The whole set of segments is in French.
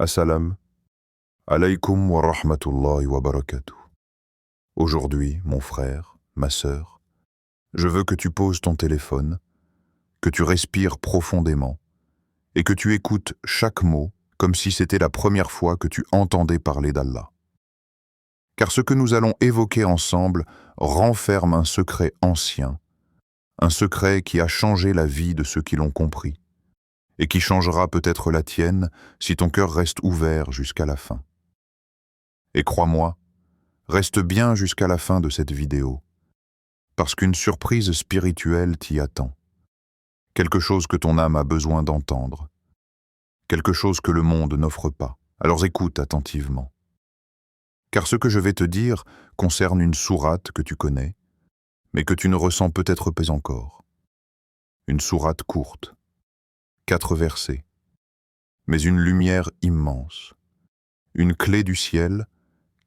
Assalam alaykum wa rahmatullahi wa barakatuh. Aujourd'hui, mon frère, ma sœur, je veux que tu poses ton téléphone, que tu respires profondément et que tu écoutes chaque mot comme si c'était la première fois que tu entendais parler d'Allah. Car ce que nous allons évoquer ensemble renferme un secret ancien, un secret qui a changé la vie de ceux qui l'ont compris, et qui changera peut-être la tienne si ton cœur reste ouvert jusqu'à la fin. Et crois-moi, reste bien jusqu'à la fin de cette vidéo, parce qu'une surprise spirituelle t'y attend. Quelque chose que ton âme a besoin d'entendre, quelque chose que le monde n'offre pas. Alors écoute attentivement. Car ce que je vais te dire concerne une sourate que tu connais, mais que tu ne ressens peut-être pas encore. Une sourate courte, 4 versets, mais une lumière immense, une clé du ciel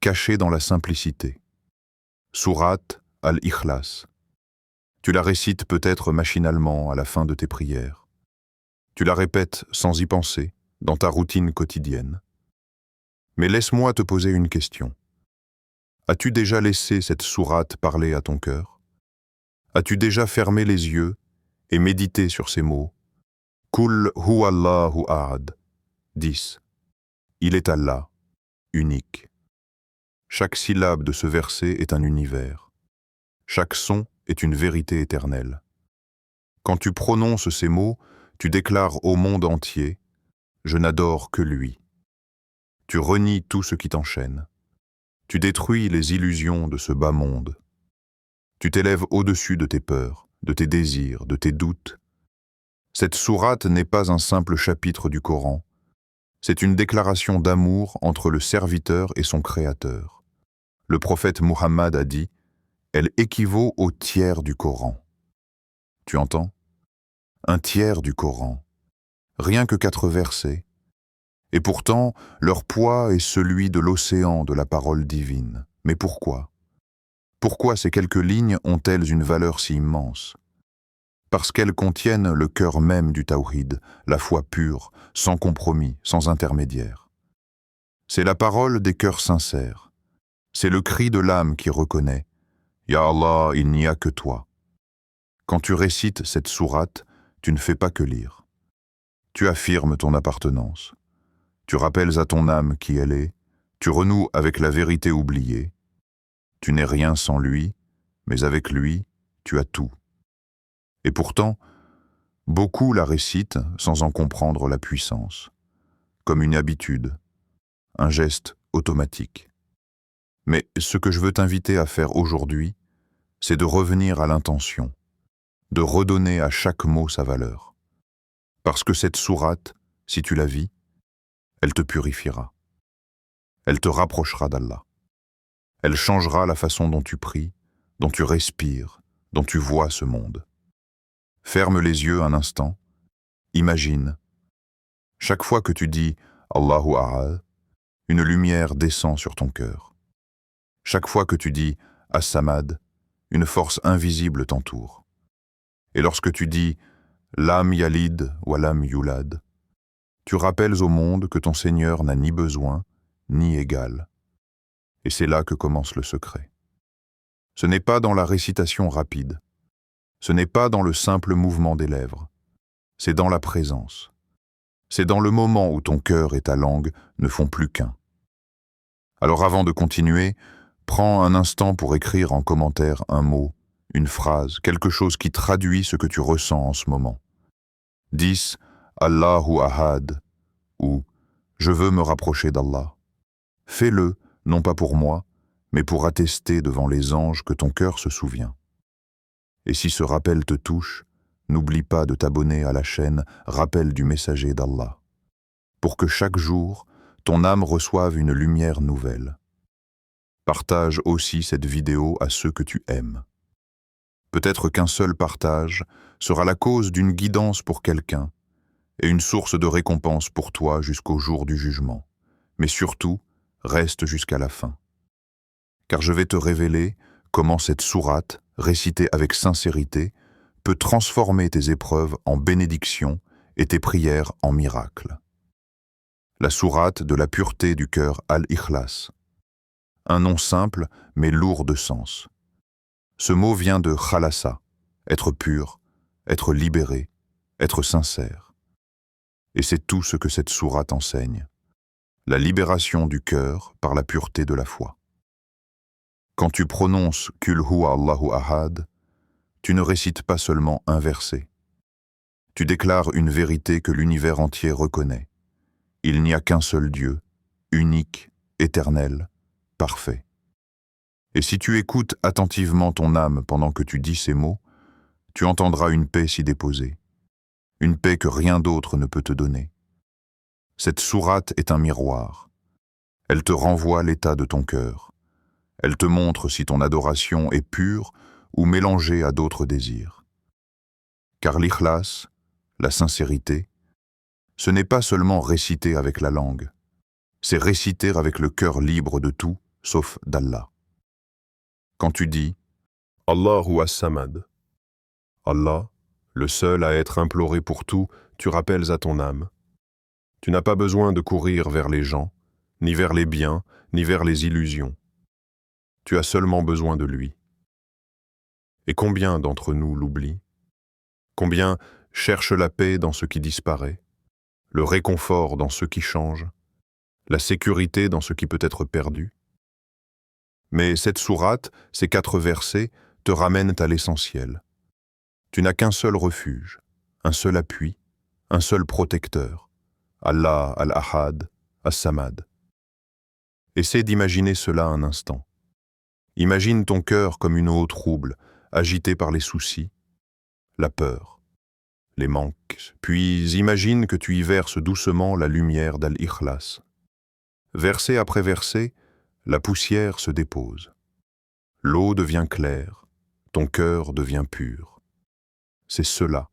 cachée dans la simplicité. Sourate al-Ikhlas. Tu la récites peut-être machinalement à la fin de tes prières. Tu la répètes sans y penser, dans ta routine quotidienne. Mais laisse-moi te poser une question. As-tu déjà laissé cette sourate parler à ton cœur? As-tu déjà fermé les yeux et médité sur ces mots? Kul huwallahu ahad. 10. Il est Allah, unique. Chaque syllabe de ce verset est un univers. Chaque son est une vérité éternelle. Quand tu prononces ces mots, tu déclares au monde entier « Je n'adore que lui ». Tu renies tout ce qui t'enchaîne. Tu détruis les illusions de ce bas monde. Tu t'élèves au-dessus de tes peurs, de tes désirs, de tes doutes. Cette sourate n'est pas un simple chapitre du Coran. C'est une déclaration d'amour entre le serviteur et son Créateur. Le prophète Muhammad a dit « Elle équivaut au tiers du Coran ». Tu entends? Un tiers du Coran. Rien que 4 versets. Et pourtant, leur poids est celui de l'océan de la parole divine. Mais pourquoi? Pourquoi ces quelques lignes ont-elles une valeur si immense? Parce qu'elles contiennent le cœur même du tawhid, la foi pure, sans compromis, sans intermédiaire. C'est la parole des cœurs sincères. C'est le cri de l'âme qui reconnaît « Ya Allah, il n'y a que toi ». Quand tu récites cette sourate, tu ne fais pas que lire. Tu affirmes ton appartenance. Tu rappelles à ton âme qui elle est, tu renoues avec la vérité oubliée. Tu n'es rien sans lui, mais avec lui, tu as tout. Et pourtant, beaucoup la récitent sans en comprendre la puissance, comme une habitude, un geste automatique. Mais ce que je veux t'inviter à faire aujourd'hui, c'est de revenir à l'intention, de redonner à chaque mot sa valeur. Parce que cette sourate, si tu la vis, elle te purifiera. Elle te rapprochera d'Allah. Elle changera la façon dont tu pries, dont tu respires, dont tu vois ce monde. Ferme les yeux un instant, imagine. Chaque fois que tu dis « Allahu Ahad », une lumière descend sur ton cœur. Chaque fois que tu dis « As-Samad », une force invisible t'entoure. Et lorsque tu dis « Lam Yalid wa Lam Yulad », tu rappelles au monde que ton Seigneur n'a ni besoin, ni égal. Et c'est là que commence le secret. Ce n'est pas dans la récitation rapide. Ce n'est pas dans le simple mouvement des lèvres. C'est dans la présence. C'est dans le moment où ton cœur et ta langue ne font plus qu'un. Alors avant de continuer, prends un instant pour écrire en commentaire un mot, une phrase, quelque chose qui traduit ce que tu ressens en ce moment. 10. Allahu Ahad ou « Je veux me rapprocher d'Allah ». Fais-le, non pas pour moi, mais pour attester devant les anges que ton cœur se souvient. Et si ce rappel te touche, n'oublie pas de t'abonner à la chaîne Rappel du messager d'Allah, pour que chaque jour, ton âme reçoive une lumière nouvelle. Partage aussi cette vidéo à ceux que tu aimes. Peut-être qu'un seul partage sera la cause d'une guidance pour quelqu'un et une source de récompense pour toi jusqu'au jour du jugement. Mais surtout, reste jusqu'à la fin. Car je vais te révéler comment cette sourate, récitée avec sincérité, peut transformer tes épreuves en bénédictions et tes prières en miracles. la sourate de la pureté du cœur Al-Ikhlas. Un nom simple, mais lourd de sens. Ce mot vient de khalasa, être pur, être libéré, être sincère. Et c'est tout ce que cette sourate enseigne. La libération du cœur par la pureté de la foi. Quand tu prononces « Kul huwa Allahu ahad », tu ne récites pas seulement un verset. Tu déclares une vérité que l'univers entier reconnaît. Il n'y a qu'un seul Dieu, unique, éternel, parfait. Et si tu écoutes attentivement ton âme pendant que tu dis ces mots, tu entendras une paix s'y déposer, une paix que rien d'autre ne peut te donner. Cette sourate est un miroir. Elle te renvoie l'état de ton cœur. Elle te montre si ton adoration est pure ou mélangée à d'autres désirs. Car l'ikhlas, la sincérité, ce n'est pas seulement réciter avec la langue, c'est réciter avec le cœur libre de tout, sauf d'Allah. Quand tu dis « Allahu as-Samad », Allah, le seul à être imploré pour tout, tu rappelles à ton âme. Tu n'as pas besoin de courir vers les gens, ni vers les biens, ni vers les illusions. Tu as seulement besoin de lui. Et combien d'entre nous l'oublient? Combien cherchent la paix dans ce qui disparaît, le réconfort dans ce qui change, la sécurité dans ce qui peut être perdu? Mais cette sourate, ces 4 versets, te ramènent à l'essentiel. Tu n'as qu'un seul refuge, un seul appui, un seul protecteur, Allah al-Ahad, as-Samad. Essaie d'imaginer cela un instant. Imagine ton cœur comme une eau trouble, agitée par les soucis, la peur, les manques, puis imagine que tu y verses doucement la lumière d'Al-Ikhlas. Verset après verset, la poussière se dépose. L'eau devient claire, ton cœur devient pur. C'est cela,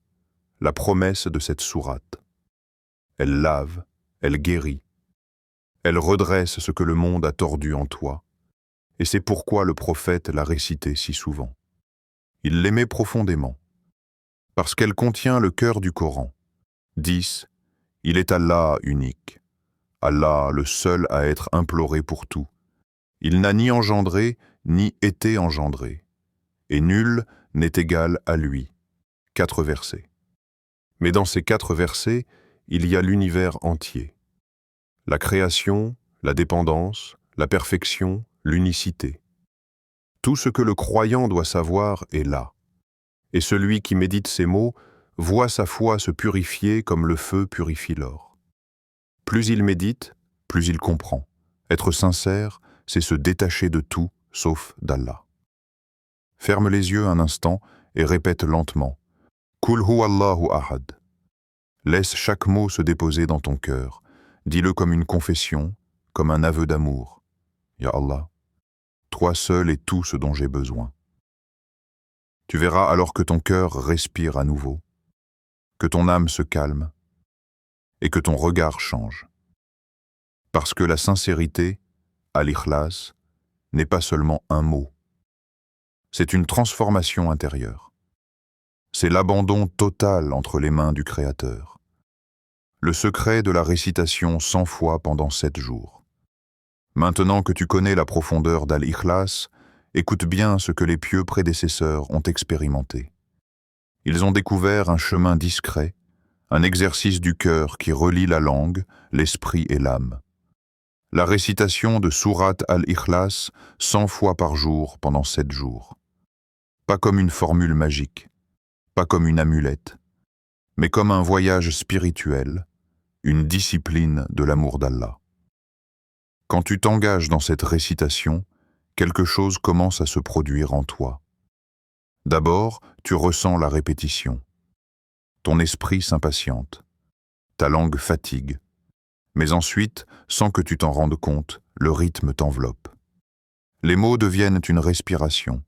la promesse de cette sourate. Elle lave, elle guérit. Elle redresse ce que le monde a tordu en toi. Et c'est pourquoi le prophète l'a récité si souvent. Il l'aimait profondément. Parce qu'elle contient le cœur du Coran. 10. Il est Allah unique. Allah le seul à être imploré pour tout. Il n'a ni engendré, ni été engendré. Et nul n'est égal à lui. 4 versets. Mais dans ces 4 versets, il y a l'univers entier. La création, la dépendance, la perfection, l'unicité. Tout ce que le croyant doit savoir est là. Et celui qui médite ces mots voit sa foi se purifier comme le feu purifie l'or. Plus il médite, plus il comprend. Être sincère, c'est se détacher de tout, sauf d'Allah. Ferme les yeux un instant et répète lentement « Kul huwa Allahu ahad ». Laisse chaque mot se déposer dans ton cœur. Dis-le comme une confession, comme un aveu d'amour. Ya Allah, toi seul est tout ce dont j'ai besoin. Tu verras alors que ton cœur respire à nouveau, que ton âme se calme et que ton regard change. Parce que la sincérité, al-Ikhlas, n'est pas seulement un mot. C'est une transformation intérieure. C'est l'abandon total entre les mains du Créateur. Le secret de la récitation 100 fois pendant 7 jours. Maintenant que tu connais la profondeur d'Al-Ikhlas, écoute bien ce que les pieux prédécesseurs ont expérimenté. Ils ont découvert un chemin discret, un exercice du cœur qui relie la langue, l'esprit et l'âme. La récitation de Sourate Al-Ikhlas 100 fois par jour pendant 7 jours. Pas comme une formule magique, pas comme une amulette, mais comme un voyage spirituel, une discipline de l'amour d'Allah. Quand tu t'engages dans cette récitation, quelque chose commence à se produire en toi. D'abord, tu ressens la répétition. Ton esprit s'impatiente. Ta langue fatigue. Mais ensuite, sans que tu t'en rendes compte, le rythme t'enveloppe. Les mots deviennent une respiration.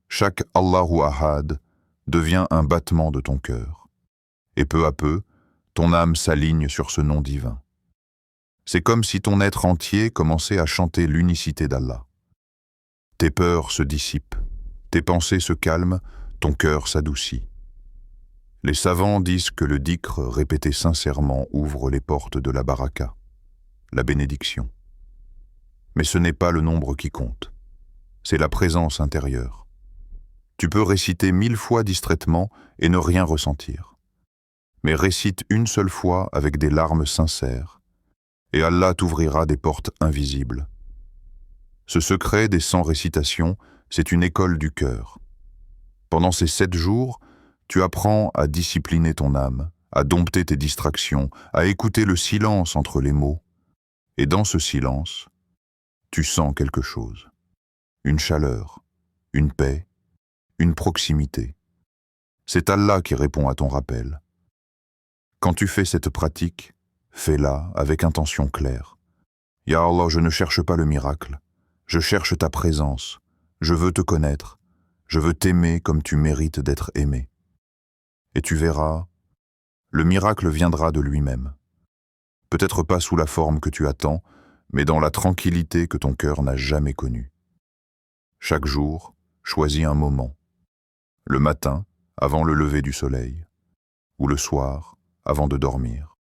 Chaque Allahu Ahad devient un battement de ton cœur. Et peu à peu, ton âme s'aligne sur ce nom divin. C'est comme si ton être entier commençait à chanter l'unicité d'Allah. Tes peurs se dissipent, tes pensées se calment, ton cœur s'adoucit. Les savants disent que le dhikr répété sincèrement ouvre les portes de la baraka. la bénédiction. Mais ce n'est pas le nombre qui compte, c'est la présence intérieure. Tu peux réciter 1000 fois distraitement et ne rien ressentir. Mais récite une seule fois avec des larmes sincères, et Allah t'ouvrira des portes invisibles. Ce secret des 100 récitations, c'est une école du cœur. Pendant ces 7 jours, tu apprends à discipliner ton âme, à dompter tes distractions, à écouter le silence entre les mots. Et dans ce silence, tu sens quelque chose. Une chaleur, une paix, une proximité. C'est Allah qui répond à ton rappel. Quand tu fais cette pratique, fais-la avec intention claire. Ya Allah, je ne cherche pas le miracle. Je cherche ta présence. Je veux te connaître. Je veux t'aimer comme tu mérites d'être aimé. Et tu verras, le miracle viendra de lui-même. Peut-être pas sous la forme que tu attends, mais dans la tranquillité que ton cœur n'a jamais connue. Chaque jour, choisis un moment. Le matin, avant le lever du soleil, ou le soir, avant de dormir.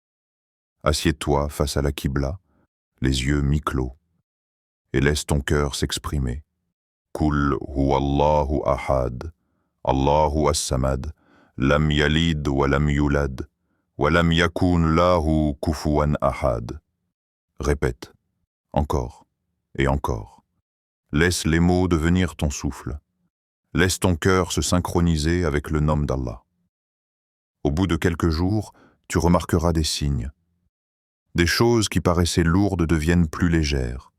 Assieds-toi face à la Qibla, les yeux mi-clos, et laisse ton cœur s'exprimer. Kul huwallahu ahad, Allahu as-samad, lam yalid wa lam yulad, wa lam yakun lahu kufuwan ahad. Répète, encore et encore. Laisse les mots devenir ton souffle. Laisse ton cœur se synchroniser avec le nom d'Allah. Au bout de quelques jours, tu remarqueras des signes. Des choses qui paraissaient lourdes deviennent plus légères.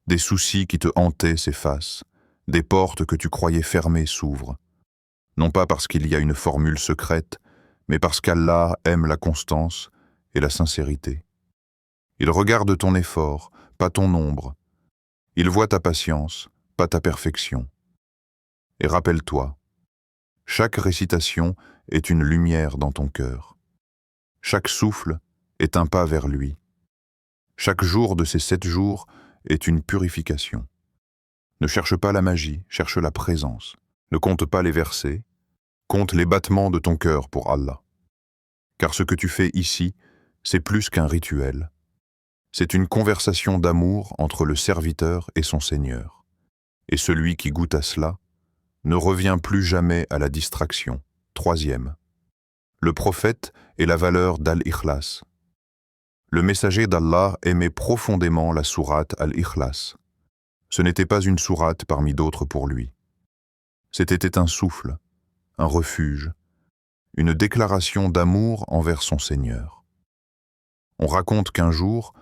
Des soucis qui te hantaient s'effacent. Des portes que tu croyais fermées s'ouvrent. Non pas parce qu'il y a une formule secrète, mais parce qu'Allah aime la constance et la sincérité. Il regarde ton effort, pas ton nombre. Il voit ta patience, pas ta perfection. Et rappelle-toi, chaque récitation est une lumière dans ton cœur. Chaque souffle est un pas vers lui. Chaque jour de ces 7 jours est une purification. Ne cherche pas la magie, cherche la présence. Ne compte pas les versets, compte les battements de ton cœur pour Allah. Car ce que tu fais ici, c'est plus qu'un rituel. C'est une conversation d'amour entre le serviteur et son Seigneur. Et celui qui goûte à cela ne revient plus jamais à la distraction. 3e. Le prophète et la valeur d'Al-Ikhlas. Le messager d'Allah aimait profondément la sourate Al-Ikhlas. Ce n'était pas une sourate parmi d'autres pour lui. C'était un souffle, un refuge, une déclaration d'amour envers son Seigneur. On raconte qu'un jour,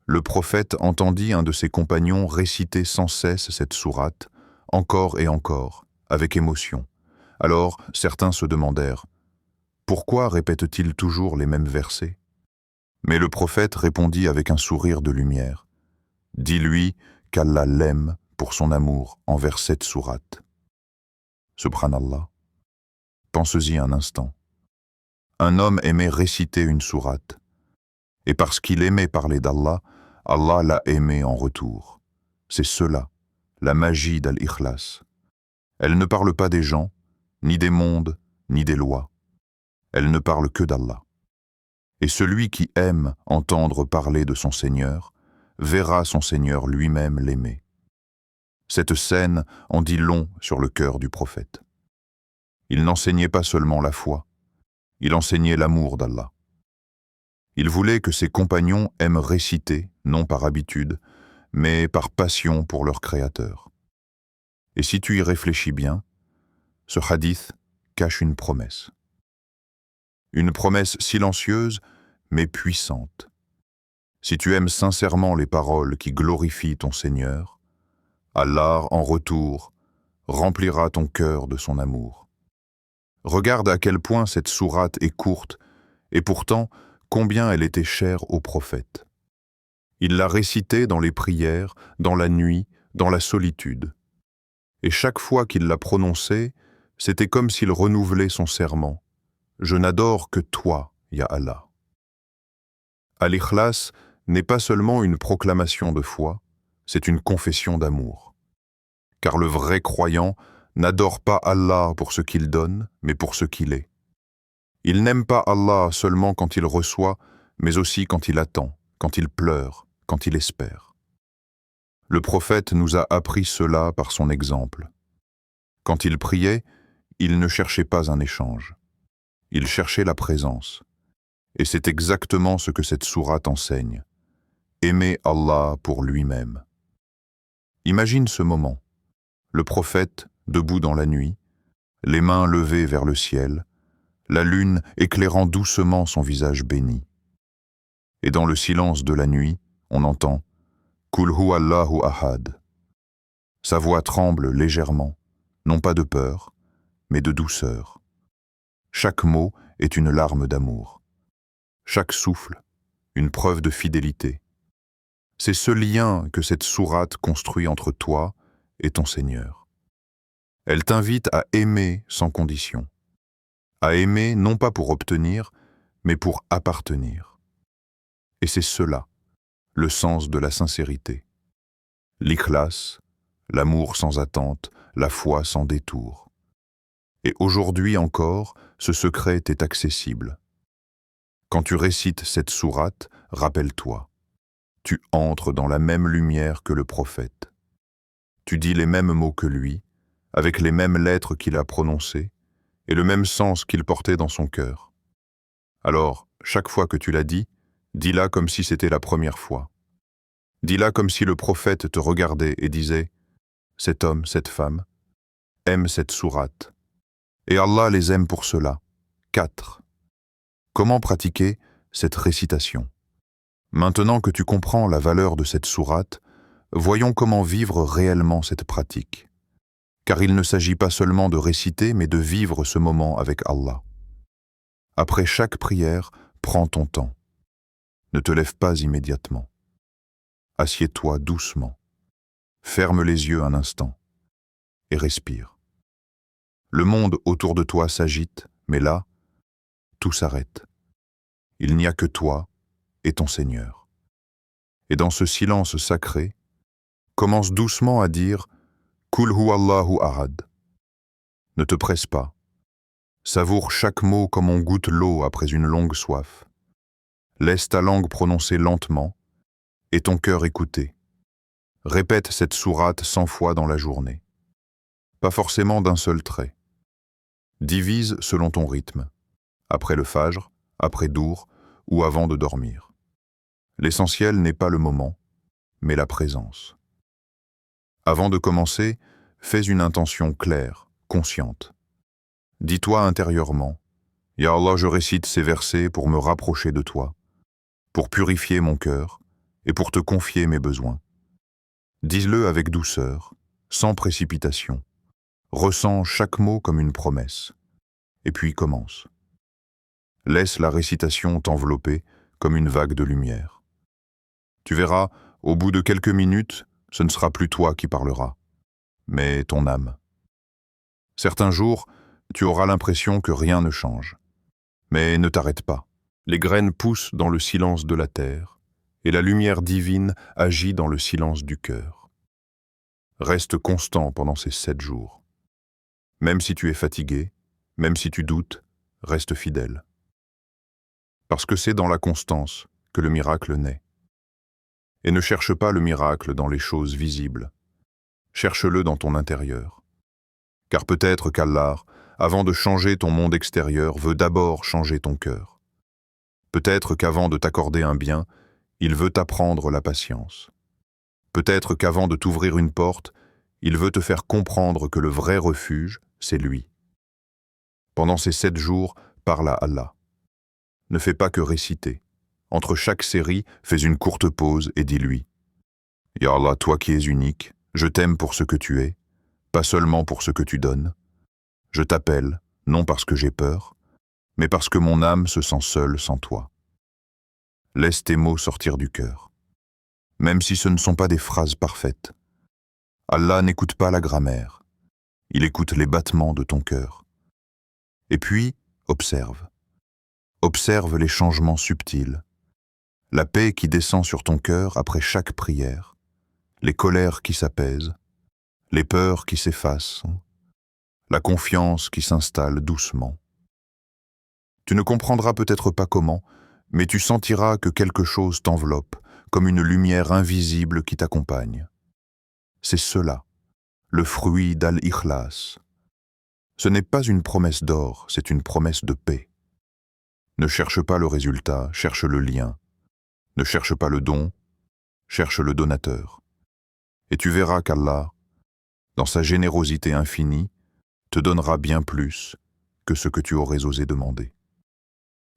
le prophète entendit un de ses compagnons réciter sans cesse cette sourate, encore et encore, avec émotion. Alors, certains se demandèrent « Pourquoi répète-t-il toujours les mêmes versets ?» Mais le prophète répondit avec un sourire de lumière « Dis-lui qu'Allah l'aime pour son amour envers cette sourate. » Subhanallah. Pense-y un instant. Un homme aimait réciter une sourate. Et parce qu'il aimait parler d'Allah, Allah l'a aimé en retour. C'est cela, la magie d'Al-Ikhlas. Elle ne parle pas des gens, ni des mondes, ni des lois. Elle ne parle que d'Allah. Et celui qui aime entendre parler de son Seigneur, verra son Seigneur lui-même l'aimer. Cette scène en dit long sur le cœur du prophète. Il n'enseignait pas seulement la foi, il enseignait l'amour d'Allah. Il voulait que ses compagnons aiment réciter, non par habitude, mais par passion pour leur Créateur. Et si tu y réfléchis bien, ce hadith cache une promesse. Une promesse silencieuse, mais puissante. Si tu aimes sincèrement les paroles qui glorifient ton Seigneur, Allah, en retour, remplira ton cœur de son amour. Regarde à quel point cette sourate est courte, et pourtant, combien elle était chère au prophète. Il la récitait dans les prières, dans la nuit, dans la solitude. Et chaque fois qu'il la prononçait, c'était comme s'il renouvelait son serment. « Je n'adore que toi, ya Allah ». Al-Ikhlas n'est pas seulement une proclamation de foi, c'est une confession d'amour. Car le vrai croyant n'adore pas Allah pour ce qu'il donne, mais pour ce qu'il est. Il n'aime pas Allah seulement quand il reçoit, mais aussi quand il attend, quand il pleure, quand il espère. Le prophète nous a appris cela par son exemple. Quand il priait, il ne cherchait pas un échange. Il cherchait la présence. Et c'est exactement ce que cette sourate enseigne. Aimer Allah pour lui-même. Imagine ce moment. Le prophète, debout dans la nuit, les mains levées vers le ciel, la lune éclairant doucement son visage béni. Et dans le silence de la nuit, on entend « Qul hu Allahu ahad ». Sa voix tremble légèrement, non pas de peur, mais de douceur. Chaque mot est une larme d'amour. Chaque souffle, une preuve de fidélité. C'est ce lien que cette sourate construit entre toi et ton Seigneur. Elle t'invite à aimer sans condition. À aimer non pas pour obtenir, mais pour appartenir. Et c'est cela, le sens de la sincérité. L'ikhlas, l'amour sans attente, la foi sans détour. Et aujourd'hui encore, ce secret est accessible. Quand tu récites cette sourate, rappelle-toi, tu entres dans la même lumière que le prophète. Tu dis les mêmes mots que lui, avec les mêmes lettres qu'il a prononcées, et le même sens qu'il portait dans son cœur. Alors, chaque fois que tu l'as dit, dis-la comme si c'était la première fois. Dis-la comme si le prophète te regardait et disait « Cet homme, cette femme, aime cette sourate. Et Allah les aime pour cela. » 4. Comment pratiquer cette récitation? Maintenant que tu comprends la valeur de cette sourate, voyons comment vivre réellement cette pratique. Car il ne s'agit pas seulement de réciter, mais de vivre ce moment avec Allah. Après chaque prière, prends ton temps. Ne te lève pas immédiatement. Assieds-toi doucement. Ferme les yeux un instant et respire. Le monde autour de toi s'agite, mais là, tout s'arrête. Il n'y a que toi et ton Seigneur. Et dans ce silence sacré, commence doucement à dire « Qul hu Allahu ahad ». Ne te presse pas. Savoure chaque mot comme on goûte l'eau après une longue soif. Laisse ta langue prononcer lentement et ton cœur écouter. Répète cette sourate 100 fois dans la journée. Pas forcément d'un seul trait. Divise selon ton rythme, après le fajr, après dour ou avant de dormir. L'essentiel n'est pas le moment, mais la présence. Avant de commencer, fais une intention claire, consciente. Dis-toi intérieurement, « Ya Allah, je récite ces versets pour me rapprocher de toi, pour purifier mon cœur et pour te confier mes besoins. » Dis-le avec douceur, sans précipitation. Ressens chaque mot comme une promesse. Et puis commence. Laisse la récitation t'envelopper comme une vague de lumière. Tu verras, au bout de quelques minutes, ce ne sera plus toi qui parleras, mais ton âme. Certains jours, tu auras l'impression que rien ne change. Mais ne t'arrête pas. Les graines poussent dans le silence de la terre, et la lumière divine agit dans le silence du cœur. Reste constant pendant ces 7 jours. Même si tu es fatigué, même si tu doutes, reste fidèle. Parce que c'est dans la constance que le miracle naît. Et ne cherche pas le miracle dans les choses visibles. Cherche-le dans ton intérieur. Car peut-être qu'Allah, avant de changer ton monde extérieur, veut d'abord changer ton cœur. Peut-être qu'avant de t'accorder un bien, il veut t'apprendre la patience. Peut-être qu'avant de t'ouvrir une porte, il veut te faire comprendre que le vrai refuge, c'est lui. Pendant ces 7 jours, parle à Allah. Ne fais pas que réciter. Entre chaque série, fais une courte pause et dis-lui « Ya Allah, toi qui es unique, je t'aime pour ce que tu es, pas seulement pour ce que tu donnes. Je t'appelle, non parce que j'ai peur, mais parce que mon âme se sent seule sans toi. Laisse tes mots sortir du cœur, même si ce ne sont pas des phrases parfaites. Allah n'écoute pas la grammaire, il écoute les battements de ton cœur. Et puis, observe. Observe les changements subtils, la paix qui descend sur ton cœur après chaque prière, les colères qui s'apaisent, les peurs qui s'effacent, la confiance qui s'installe doucement. Tu ne comprendras peut-être pas comment, mais tu sentiras que quelque chose t'enveloppe, comme une lumière invisible qui t'accompagne. C'est cela, le fruit d'Al-Ikhlas. Ce n'est pas une promesse d'or, c'est une promesse de paix. Ne cherche pas le résultat, cherche le lien. Ne cherche pas le don, cherche le donateur. Et tu verras qu'Allah, dans sa générosité infinie, te donnera bien plus que ce que tu aurais osé demander.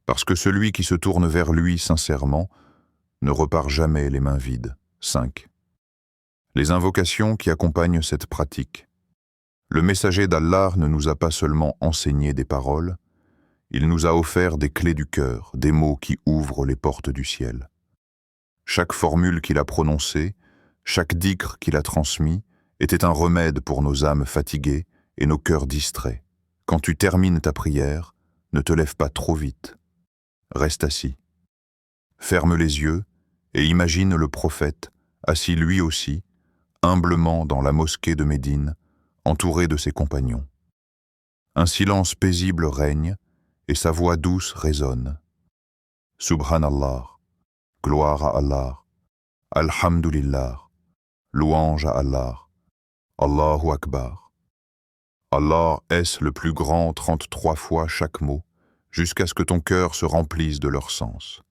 Parce que celui qui se tourne vers lui sincèrement ne repart jamais les mains vides. 5. Les invocations qui accompagnent cette pratique. Le messager d'Allah ne nous a pas seulement enseigné des paroles, il nous a offert des clés du cœur, des mots qui ouvrent les portes du ciel. Chaque formule qu'il a prononcée, chaque dhikr qu'il a transmis, était un remède pour nos âmes fatiguées et nos cœurs distraits. Quand tu termines ta prière, ne te lève pas trop vite. Reste assis. Ferme les yeux et imagine le prophète, assis lui aussi, humblement dans la mosquée de Médine, entouré de ses compagnons. Un silence paisible règne et sa voix douce résonne. Subhanallah, gloire à Allah, Alhamdulillah, louange à Allah, Allahu Akbar. Allah est le plus grand 33 fois chaque mot, jusqu'à ce que ton cœur se remplisse de leur sens.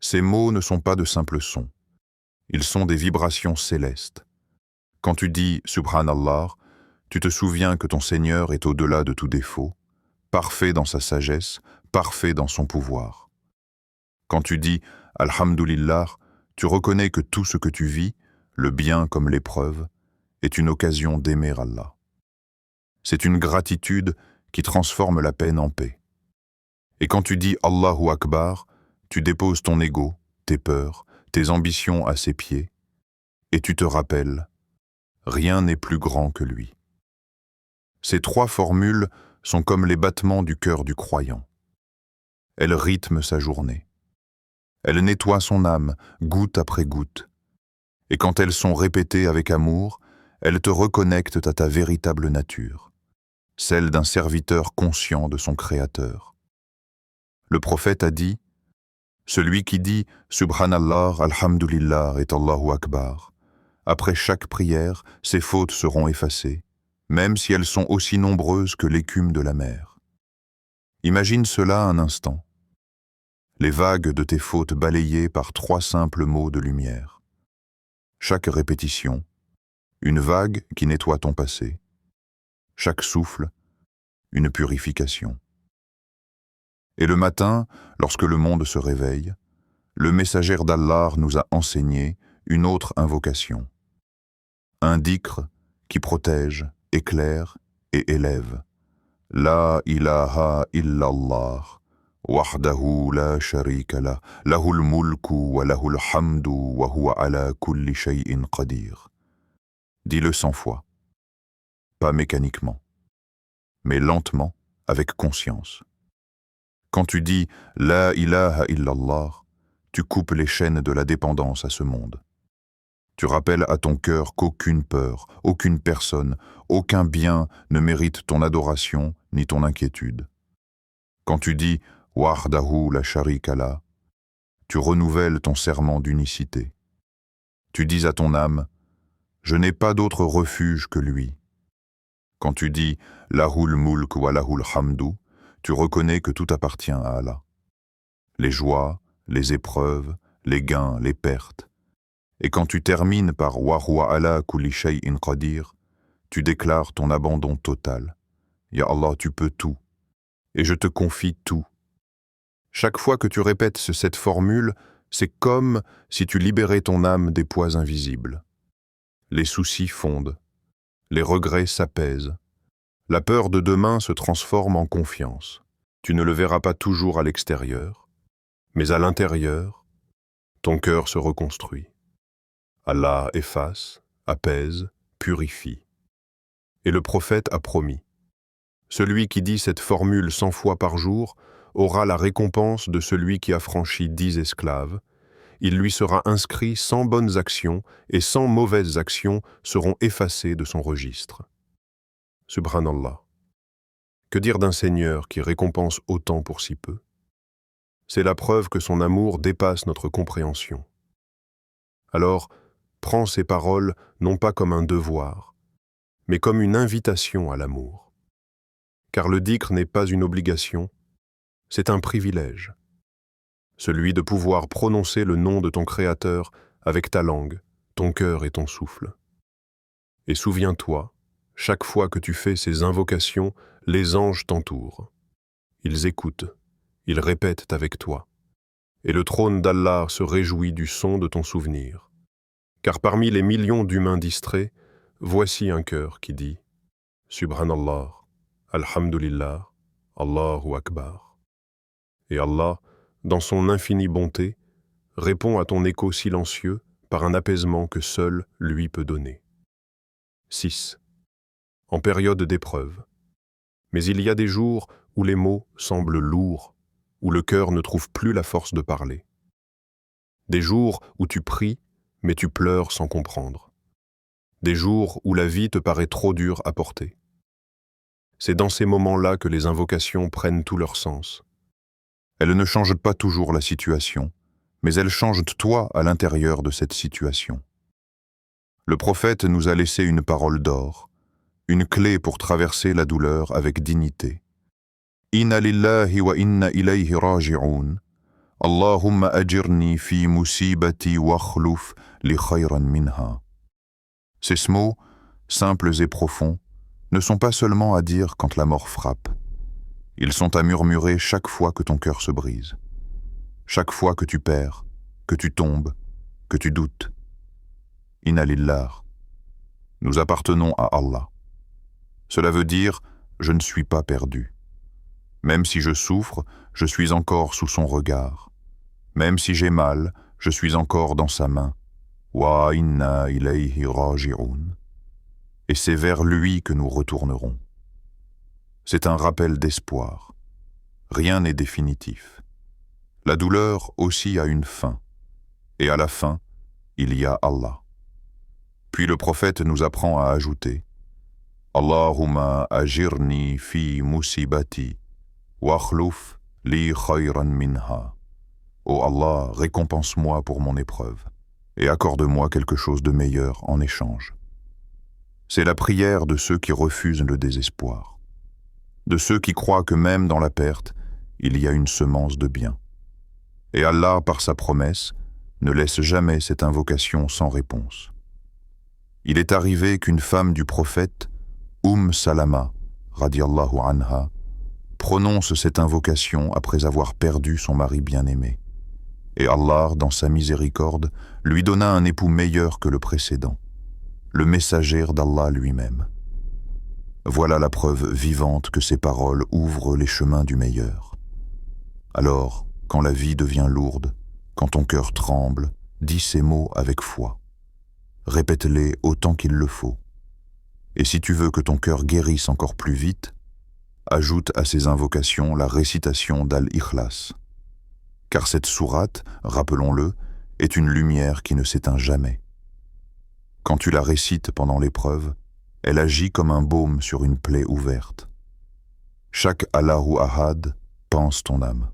Ces mots ne sont pas de simples sons, ils sont des vibrations célestes. Quand tu dis Subhanallah, tu te souviens que ton Seigneur est au-delà de tout défaut, parfait dans sa sagesse, parfait dans son pouvoir. Quand tu dis Alhamdulillah, tu reconnais que tout ce que tu vis, le bien comme l'épreuve, est une occasion d'aimer Allah. C'est une gratitude qui transforme la peine en paix. Et quand tu dis Allahu Akbar, tu déposes ton ego, tes peurs, tes ambitions à ses pieds, et tu te rappelles, rien n'est plus grand que lui. Ces 3 formules sont comme les battements du cœur du croyant. Elles rythment sa journée. Elles nettoient son âme, goutte après goutte. Et quand elles sont répétées avec amour, elles te reconnectent à ta véritable nature, celle d'un serviteur conscient de son Créateur. Le prophète a dit « Celui qui dit « Subhanallah, Alhamdulillah et Allahu Akbar », après chaque prière, ses fautes seront effacées, même si elles sont aussi nombreuses que l'écume de la mer. Imagine cela un instant. Les vagues de tes fautes balayées par 3 simples mots de lumière. Chaque répétition, une vague qui nettoie ton passé. Chaque souffle, une purification. Et le matin, lorsque le monde se réveille, le messager d'Allah nous a enseigné une autre invocation. Un dhikr qui protège, éclaire et élève. La ilaha illallah. وحده لا شريك له له الملك وله الحمد وهو على كل شيء قدير. Dis-le 100 fois, pas mécaniquement, mais lentement, avec conscience. Quand tu dis « La ilaha illallah », tu coupes les chaînes de la dépendance à ce monde. Tu rappelles à ton cœur qu'aucune peur, aucune personne, aucun bien ne mérite ton adoration ni ton inquiétude. Quand tu dis « Wahdahu la sharika la », tu renouvelles ton serment d'unicité. Tu dis à ton âme « Je n'ai pas d'autre refuge que lui ». Quand tu dis « Lahul mulk wa lahul hamdu », tu reconnais que tout appartient à Allah. Les joies, les épreuves, les gains, les pertes. Et quand tu termines par « Wa huwa ala kulli shay'in qadir », tu déclares ton abandon total. Ya Allah, tu peux tout, et je te confie tout. Chaque fois que tu répètes cette formule, c'est comme si tu libérais ton âme des poids invisibles. Les soucis fondent, les regrets s'apaisent, la peur de demain se transforme en confiance. Tu ne le verras pas toujours à l'extérieur, mais à l'intérieur, ton cœur se reconstruit. Allah efface, apaise, purifie. Et le prophète a promis. Celui qui dit cette formule 100 fois par jour aura la récompense de celui qui a franchi 10 esclaves. Il lui sera inscrit 100 bonnes actions et 100 mauvaises actions seront effacées de son registre. Subhanallah. Que dire d'un Seigneur qui récompense autant pour si peu? C'est la preuve que son amour dépasse notre compréhension. Alors, prends ces paroles non pas comme un devoir, mais comme une invitation à l'amour. Car le dhikr n'est pas une obligation, c'est un privilège. Celui de pouvoir prononcer le nom de ton Créateur avec ta langue, ton cœur et ton souffle. Et souviens-toi, chaque fois que tu fais ces invocations, les anges t'entourent. Ils écoutent, ils répètent avec toi. Et le trône d'Allah se réjouit du son de ton souvenir. Car parmi les millions d'humains distraits, voici un cœur qui dit « Subhanallah, Alhamdulillah, Allahu Akbar ». Et Allah, dans son infinie bonté, répond à ton écho silencieux par un apaisement que seul lui peut donner. 6. En période d'épreuve. Mais il y a des jours où les mots semblent lourds, où le cœur ne trouve plus la force de parler. Des jours où tu pries, mais tu pleures sans comprendre. Des jours où la vie te paraît trop dure à porter. C'est dans ces moments-là que les invocations prennent tout leur sens. Elles ne changent pas toujours la situation, mais elles changent toi à l'intérieur de cette situation. Le prophète nous a laissé une parole d'or, une clé pour traverser la douleur avec dignité. Inna lillahi wa inna ilayhi raji'un. Allahumma ajirni fi musibati wa akhluf li khayran minha. Ces mots, simples et profonds, ne sont pas seulement à dire quand la mort frappe. Ils sont à murmurer chaque fois que ton cœur se brise. Chaque fois que tu perds, que tu tombes, que tu doutes. Inna lillah. Nous appartenons à Allah. Cela veut dire « je ne suis pas perdu ». Même si je souffre, je suis encore sous son regard. Même si j'ai mal, je suis encore dans sa main. Wa inna ilayhi raji'un. Et c'est vers lui que nous retournerons. C'est un rappel d'espoir. Rien n'est définitif. La douleur aussi a une fin. Et à la fin, il y a Allah. Puis le prophète nous apprend à ajouter « Allahumma ajirni fi musibati wa akhluf li khayran minha » Ô Allah, récompense-moi pour mon épreuve et accorde-moi quelque chose de meilleur en échange. C'est la prière de ceux qui refusent le désespoir, de ceux qui croient que même dans la perte, il y a une semence de bien. Et Allah, par sa promesse, ne laisse jamais cette invocation sans réponse. Il est arrivé qu'une femme du prophète, Salama, radiallahu anha, prononce cette invocation après avoir perdu son mari bien-aimé. Et Allah, dans sa miséricorde, lui donna un époux meilleur que le précédent, le messager d'Allah lui-même. Voilà la preuve vivante que ces paroles ouvrent les chemins du meilleur. Alors, quand la vie devient lourde, quand ton cœur tremble, dis ces mots avec foi. Répète-les autant qu'il le faut. Et si tu veux que ton cœur guérisse encore plus vite, ajoute à ces invocations la récitation d'Al-Ikhlas. Car cette sourate, rappelons-le, est une lumière qui ne s'éteint jamais. Quand tu la récites pendant l'épreuve, elle agit comme un baume sur une plaie ouverte. Chaque Allahu Ahad pense ton âme.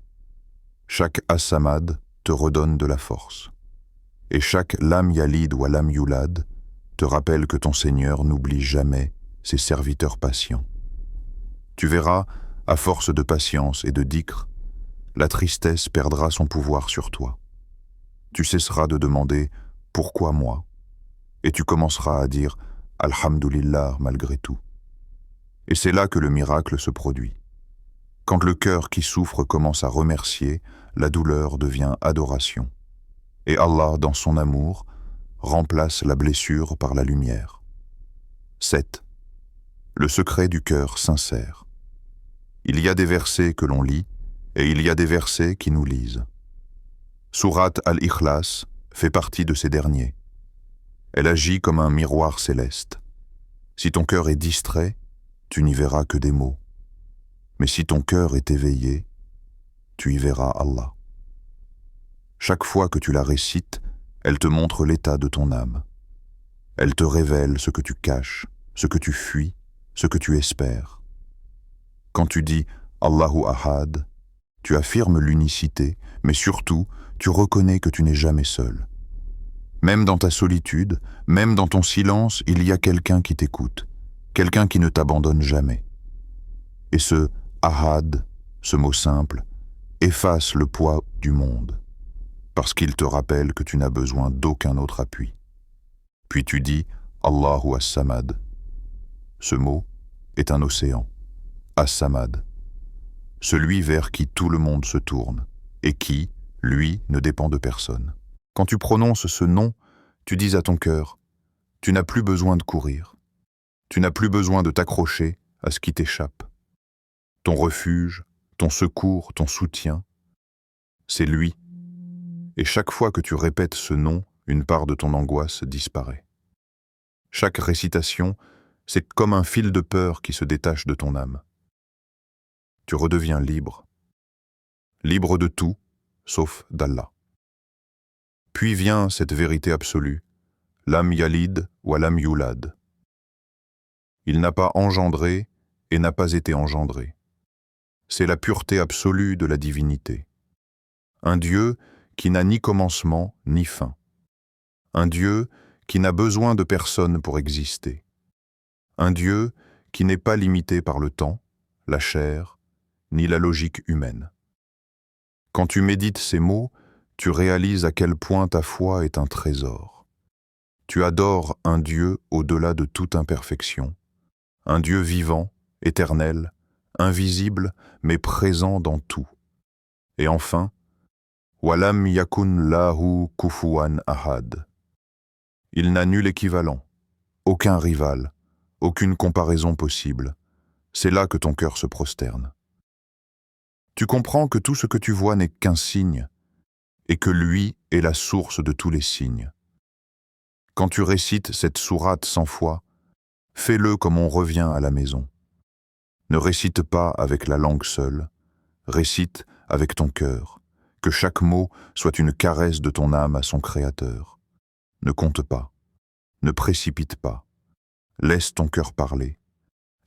Chaque As-Samad te redonne de la force. Et chaque Lam Yalid ou Lam Yulad te rappelle que ton Seigneur n'oublie jamais ses serviteurs patients. Tu verras, à force de patience et de dhikr, la tristesse perdra son pouvoir sur toi. Tu cesseras de demander « Pourquoi moi ?» et tu commenceras à dire « Alhamdulillah malgré tout ». Et c'est là que le miracle se produit. Quand le cœur qui souffre commence à remercier, la douleur devient adoration. Et Allah, dans son amour, remplace la blessure par la lumière. 7. Le secret du cœur sincère. Il y a des versets que l'on lit, et il y a des versets qui nous lisent. Sourate Al-Ikhlas fait partie de ces derniers. Elle agit comme un miroir céleste. Si ton cœur est distrait, tu n'y verras que des mots. Mais si ton cœur est éveillé, tu y verras Allah. Chaque fois que tu la récites, elle te montre l'état de ton âme. Elle te révèle ce que tu caches, ce que tu fuis, ce que tu espères. Quand tu dis Allahu Ahad, tu affirmes l'unicité, mais surtout, tu reconnais que tu n'es jamais seul. Même dans ta solitude, même dans ton silence, il y a quelqu'un qui t'écoute, quelqu'un qui ne t'abandonne jamais. Et ce ahad, ce mot simple, efface le poids du monde, parce qu'il te rappelle que tu n'as besoin d'aucun autre appui. Puis tu dis Allahu As-Samad. Ce mot est un océan, As-Samad, celui vers qui tout le monde se tourne, et qui, lui, ne dépend de personne. Quand tu prononces ce nom, tu dis à ton cœur, tu n'as plus besoin de courir, tu n'as plus besoin de t'accrocher à ce qui t'échappe. Ton refuge, ton secours, ton soutien, c'est lui. Et chaque fois que tu répètes ce nom, une part de ton angoisse disparaît. Chaque récitation, c'est comme un fil de peur qui se détache de ton âme. Tu redeviens libre. Libre de tout, sauf d'Allah. Puis vient cette vérité absolue, Lam Yalid wa Lam Yulad. Il n'a pas engendré et n'a pas été engendré. C'est la pureté absolue de la divinité. Un Dieu qui n'a ni commencement ni fin. Un Dieu qui n'a besoin de personne pour exister. Un Dieu qui n'est pas limité par le temps, la chair, ni la logique humaine. Quand tu médites ces mots, tu réalises à quel point ta foi est un trésor. Tu adores un Dieu au-delà de toute imperfection, un Dieu vivant, éternel, invisible, mais présent dans tout. Et enfin, Walam yakun lahu kufuwan ahad. Il n'a nul équivalent, aucun rival, aucune comparaison possible. C'est là que ton cœur se prosterne. Tu comprends que tout ce que tu vois n'est qu'un signe, et que lui est la source de tous les signes. Quand tu récites cette sourate 100 fois, fais-le comme on revient à la maison. Ne récite pas avec la langue seule, récite avec ton cœur, que chaque mot soit une caresse de ton âme à son Créateur. Ne compte pas, ne précipite pas, laisse ton cœur parler,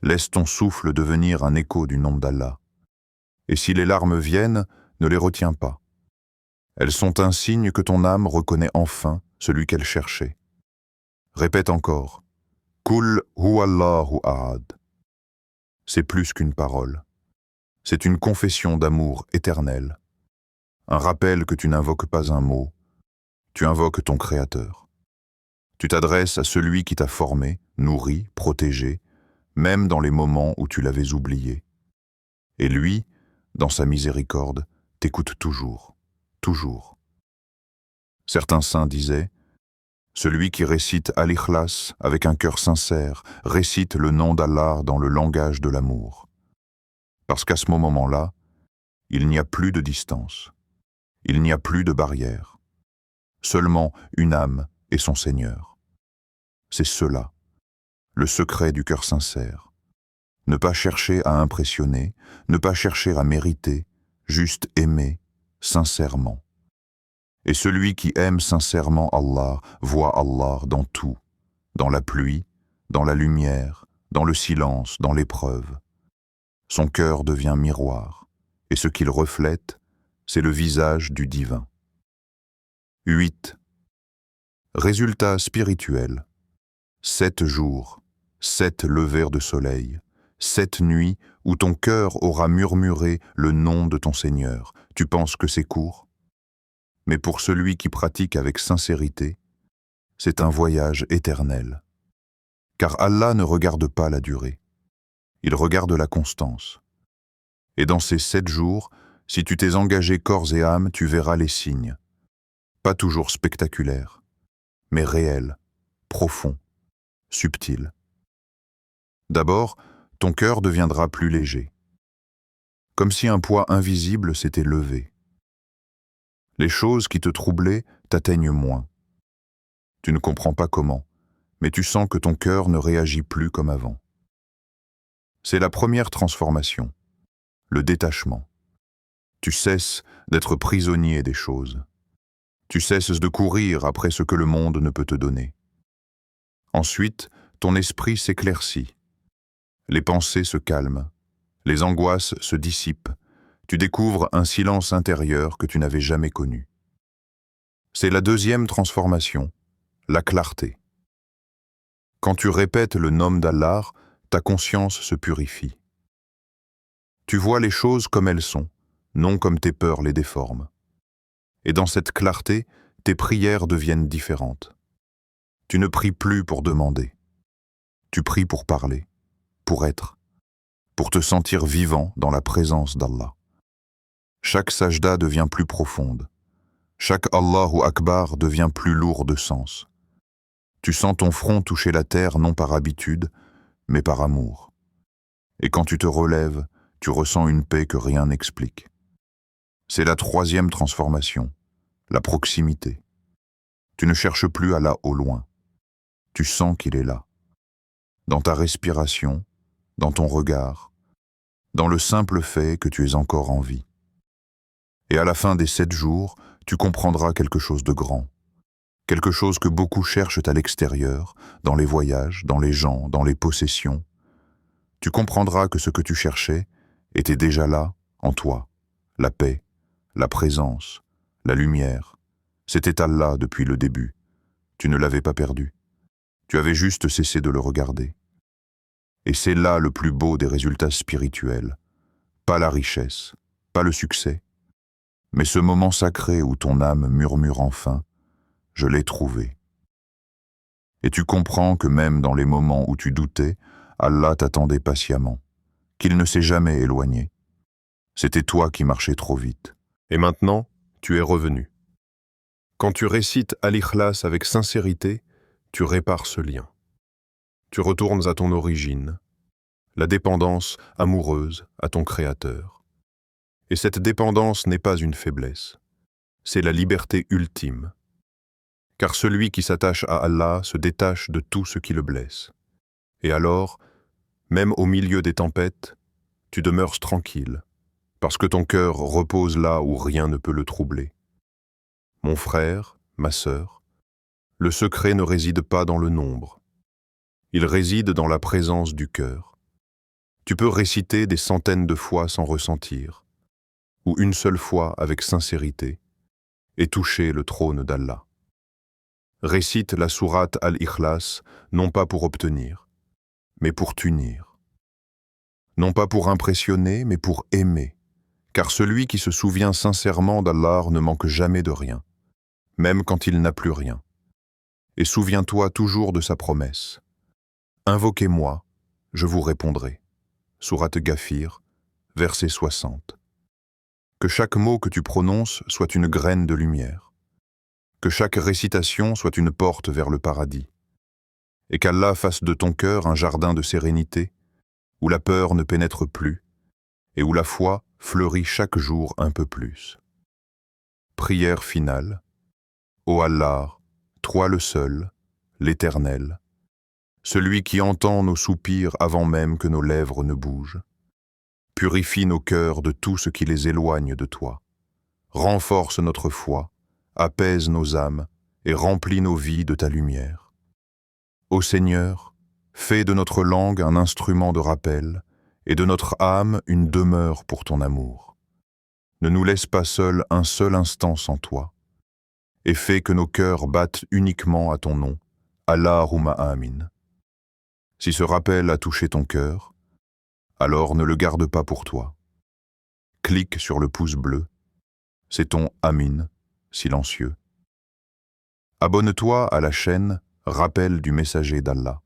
laisse ton souffle devenir un écho du nom d'Allah. Et si les larmes viennent, ne les retiens pas. Elles sont un signe que ton âme reconnaît enfin celui qu'elle cherchait. Répète encore, Kul huwallahu ahad. C'est plus qu'une parole. C'est une confession d'amour éternel. Un rappel que tu n'invoques pas un mot, tu invoques ton Créateur. Tu t'adresses à celui qui t'a formé, nourri, protégé, même dans les moments où tu l'avais oublié. Et lui, dans sa miséricorde, t'écoute toujours, toujours. Certains saints disaient, celui qui récite Al-Ikhlas avec un cœur sincère, récite le nom d'Allah dans le langage de l'amour. Parce qu'à ce moment-là, il n'y a plus de distance, il n'y a plus de barrière, seulement une âme et son Seigneur. C'est cela, le secret du cœur sincère. Ne pas chercher à impressionner, ne pas chercher à mériter, juste aimer sincèrement. Et celui qui aime sincèrement Allah voit Allah dans tout, dans la pluie, dans la lumière, dans le silence, dans l'épreuve. Son cœur devient miroir, et ce qu'il reflète, c'est le visage du divin. 8. Résultat spirituel. 7 jours, 7 levers de soleil, 7 nuits où ton cœur aura murmuré le nom de ton Seigneur. Tu penses que c'est court? Mais pour celui qui pratique avec sincérité, c'est un voyage éternel. Car Allah ne regarde pas la durée, il regarde la constance. Et dans ces 7 jours, si tu t'es engagé corps et âme, tu verras les signes. Pas toujours spectaculaires, mais réels, profonds, subtils. D'abord, ton cœur deviendra plus léger, comme si un poids invisible s'était levé. Les choses qui te troublaient t'atteignent moins. Tu ne comprends pas comment, mais tu sens que ton cœur ne réagit plus comme avant. C'est la première transformation, le détachement. Tu cesses d'être prisonnier des choses. Tu cesses de courir après ce que le monde ne peut te donner. Ensuite, ton esprit s'éclaircit. Les pensées se calment, les angoisses se dissipent, tu découvres un silence intérieur que tu n'avais jamais connu. C'est la deuxième transformation, La clarté. Quand tu répètes le nom d'Allah, ta conscience se purifie. Tu vois les choses comme elles sont, non comme tes peurs les déforment. Et dans cette clarté, tes prières deviennent différentes. Tu ne pries plus pour demander. Tu pries pour parler, pour être, pour te sentir vivant dans la présence d'Allah. Chaque sajda devient plus profonde. Chaque Allahu Akbar devient plus lourd de sens. Tu sens ton front toucher la terre non par habitude, mais par amour. Et quand tu te relèves, tu ressens une paix que rien n'explique. C'est la troisième transformation, la proximité. Tu ne cherches plus Allah au loin. Tu sens qu'il est là. Dans ta respiration, dans ton regard, dans le simple fait que tu es encore en vie. Et à la fin des 7 jours, tu comprendras quelque chose de grand. Quelque chose que beaucoup cherchent à l'extérieur, dans les voyages, dans les gens, dans les possessions. Tu comprendras que ce que tu cherchais était déjà là, en toi. La paix, la présence, la lumière. C'était Allah depuis le début. Tu ne l'avais pas perdu. Tu avais juste cessé de le regarder. Et c'est là le plus beau des résultats spirituels. Pas la richesse, pas le succès, mais ce moment sacré où ton âme murmure enfin « Je l'ai trouvé ». Et tu comprends que même dans les moments où tu doutais, Allah t'attendait patiemment, qu'il ne s'est jamais éloigné. C'était toi qui marchais trop vite. Et maintenant, tu es revenu. Quand tu récites Al-Ikhlas avec sincérité, tu répares ce lien. Tu retournes à ton origine, la dépendance amoureuse à ton Créateur. Et cette dépendance n'est pas une faiblesse, c'est la liberté ultime. Car celui qui s'attache à Allah se détache de tout ce qui le blesse. Et alors, même au milieu des tempêtes, tu demeures tranquille, parce que ton cœur repose là où rien ne peut le troubler. Mon frère, ma sœur, le secret ne réside pas dans le nombre. Il réside dans la présence du cœur. Tu peux réciter des centaines de fois sans ressentir, ou une seule fois avec sincérité, et toucher le trône d'Allah. Récite la sourate Al-Ikhlas, non pas pour obtenir, mais pour t'unir. Non pas pour impressionner, mais pour aimer, car celui qui se souvient sincèrement d'Allah ne manque jamais de rien, même quand il n'a plus rien. Et souviens-toi toujours de sa promesse. Invoquez-moi, je vous répondrai. Sourate Ghafir, verset 60. Que chaque mot que tu prononces soit une graine de lumière. Que chaque récitation soit une porte vers le paradis. Et qu'Allah fasse de ton cœur un jardin de sérénité, où la peur ne pénètre plus, et où la foi fleurit chaque jour un peu plus. Prière finale. Ô Allah, toi le seul, l'Éternel, celui qui entend nos soupirs avant même que nos lèvres ne bougent. Purifie nos cœurs de tout ce qui les éloigne de toi. Renforce notre foi, apaise nos âmes et remplis nos vies de ta lumière. Ô Seigneur, fais de notre langue un instrument de rappel et de notre âme une demeure pour ton amour. Ne nous laisse pas seuls un seul instant sans toi, et fais que nos cœurs battent uniquement à ton nom, Allahumma Amin. Si ce rappel a touché ton cœur, alors ne le garde pas pour toi. Clique sur le pouce bleu, c'est ton Amin silencieux. Abonne-toi à la chaîne Rappel du messager d'Allah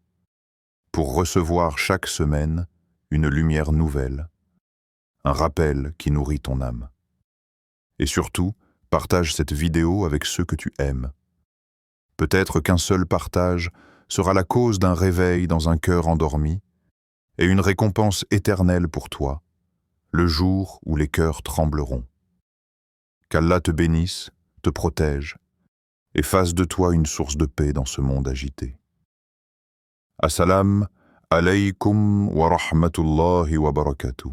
pour recevoir chaque semaine une lumière nouvelle, un rappel qui nourrit ton âme. Et surtout, partage cette vidéo avec ceux que tu aimes. Peut-être qu'un seul partage sera la cause d'un réveil dans un cœur endormi et une récompense éternelle pour toi, le jour où les cœurs trembleront. Qu'Allah te bénisse, te protège et fasse de toi une source de paix dans ce monde agité. Assalam alaykum wa rahmatullahi wa barakatuh.